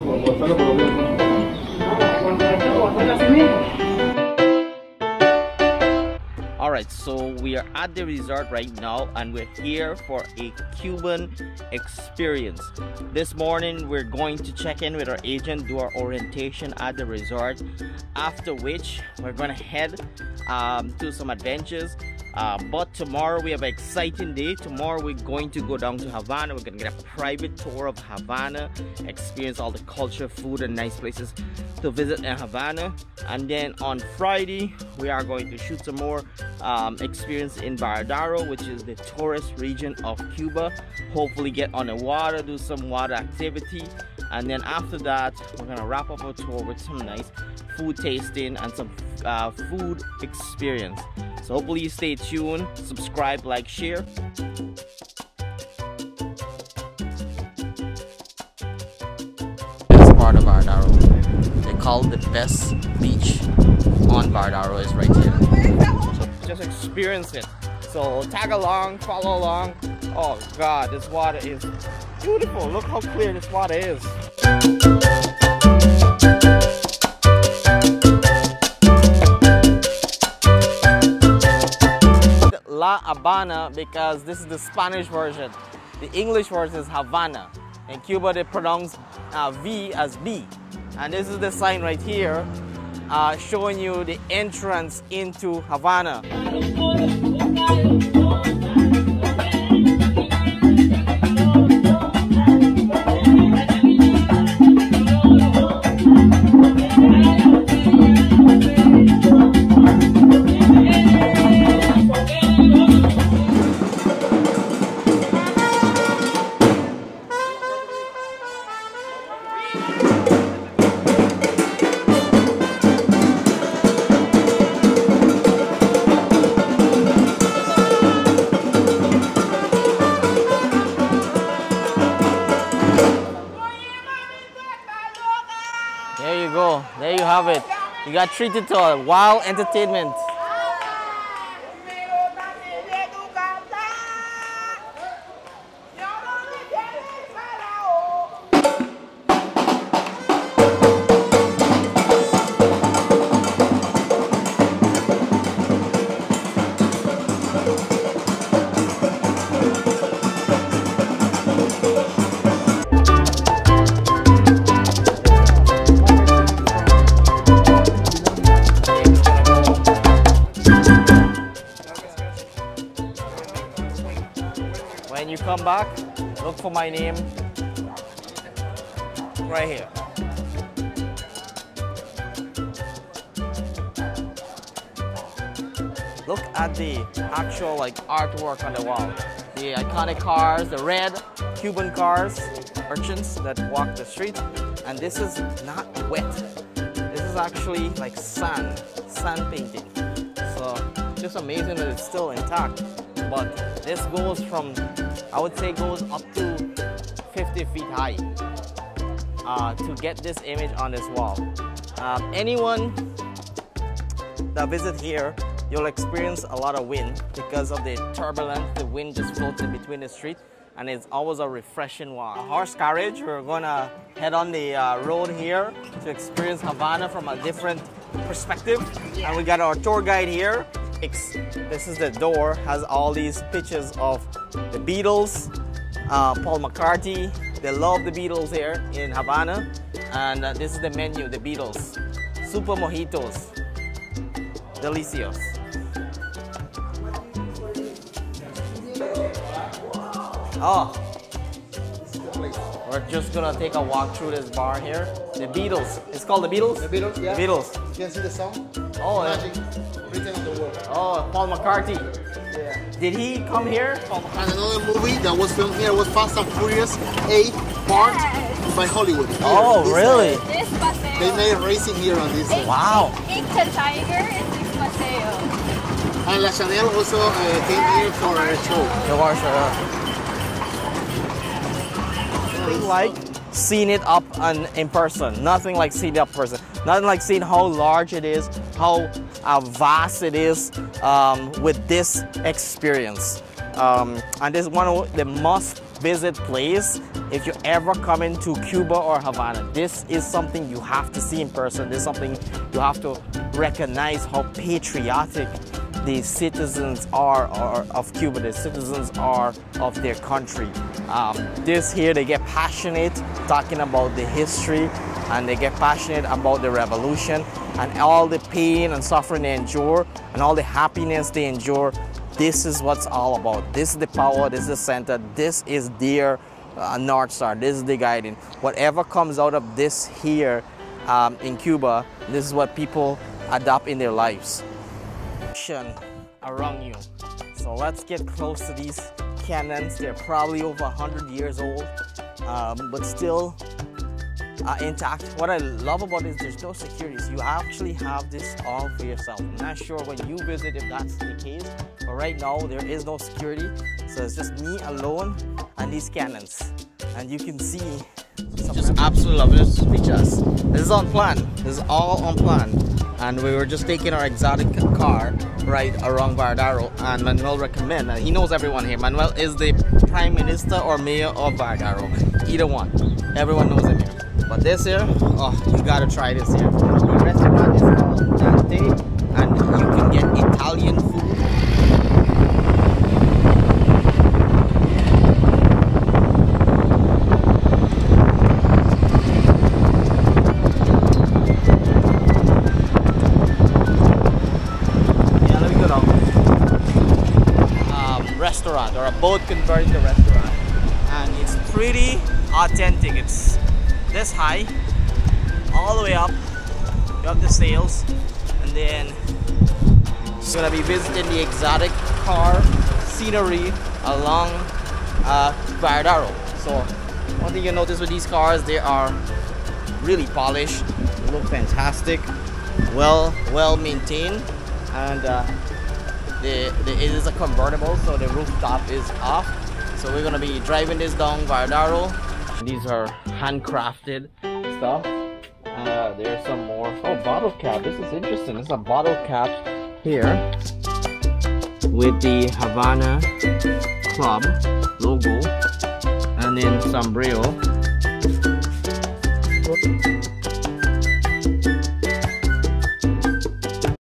Alright, so we are at the resort right now and we're here for a Cuban experience. This morning we're going to check in with our agent, do our orientation at the resort, after which we're going to head to some adventures. But tomorrow we have an exciting day. Tomorrow we're going to go down to Havana. We're going to get a private tour of Havana, experience all the culture, food and nice places to visit in Havana. And then on Friday we are going to shoot some more experience in Varadero, which is the tourist region of Cuba. Hopefully get on the water, do some water activity, and then after that we're going to wrap up our tour with some nice food tasting and some food experience. So hopefully you stay tuned, subscribe, like, share. This part of Varadero, they call the best beach on Varadero is right here. So just experience it. So tag along, follow along. Oh God, this water is beautiful. Look how clear this water is. La Habana because this is the Spanish version. The English version is Havana. In Cuba they pronounce V as B. And this is the sign right here showing you the entrance into Havana. There you go. There you have it. You got treated to a wild entertainment. When you come back, look for my name right here. Look at the actual artwork on the wall. The iconic cars, the red Cuban cars, urchins that walk the street. And this is not wet. This is actually like sand painting. So just amazing that it's still intact. But this goes from, I would say goes up to 50 feet high to get this image on this wall. Anyone that visit here, you'll experience a lot of wind because of the turbulence. The wind just floats in between the street and it's always a refreshing walk. Horse carriage, we're gonna head on the road here to experience Havana from a different perspective. And we got our tour guide here. This is the door, has all these pictures of the Beatles, Paul McCartney. They love the Beatles here in Havana. And this is the menu, the Beatles. Super mojitos. Delicious. Oh, we're just gonna take a walk through this bar here. The Beatles. It's called the Beatles? The Beatles, yeah. The Beatles. You can see the song. Oh, Magic written on the wall. Oh, Paul McCartney. Yeah. Did he come here? And another movie that was filmed here was Fast and Furious 8 part by Hollywood. Here, Oh, really? This paseo. They made racing here on this. Wow. It's a tiger and this paseo. And La Chanel also came here for a show. Nothing like seeing it up in person. Nothing like seeing it up in person. Nothing like seeing how large it is, how vast it is with this experience. And this is one of the must must-visit place if you ever come into Cuba or Havana. This is something you have to see in person. This is something you have to recognize how patriotic the citizens are of Cuba, the citizens are of their country. This here, they get passionate talking about the history, and they get passionate about the revolution and all the pain and suffering they endure and all the happiness they endure. This is what's all about. This is the power, this is the center, this is their North Star, this is the guiding. Whatever comes out of this here in Cuba, this is what people adopt in their lives. Around you. So let's get close to these cannons. They're probably over 100 years old, but still intact. What I love about it is there's no security, so you actually have this all for yourself. I'm not sure when you visit if that's the case, but right now there is no security, so it's just me alone and these cannons, and you can see just absolutely love this. Pictures. This is on plan. This is all on plan, and we were just taking our exotic car right around Varadero, and Manuel recommend, and he knows everyone here. Manuel is the Prime Minister or Mayor of Varadero, either one. Everyone knows him here. But this here, oh, you gotta try this here. The restaurant is called Dante, and you can get Italian food. Yeah, let me go down. Restaurant, or a boat converted to restaurant, and it's pretty authentic. It's this high, all the way up. You have the sails, and then you're gonna be visiting the exotic car scenery along Varadero. So one thing you notice with these cars, they are really polished, they look fantastic, well maintained, and it is a convertible, so the rooftop is off. So we're gonna be driving this down Varadero. These are handcrafted stuff. There's some more. Oh, bottle cap. This is interesting. It's a bottle cap here with the Havana Club logo, and then sombrero.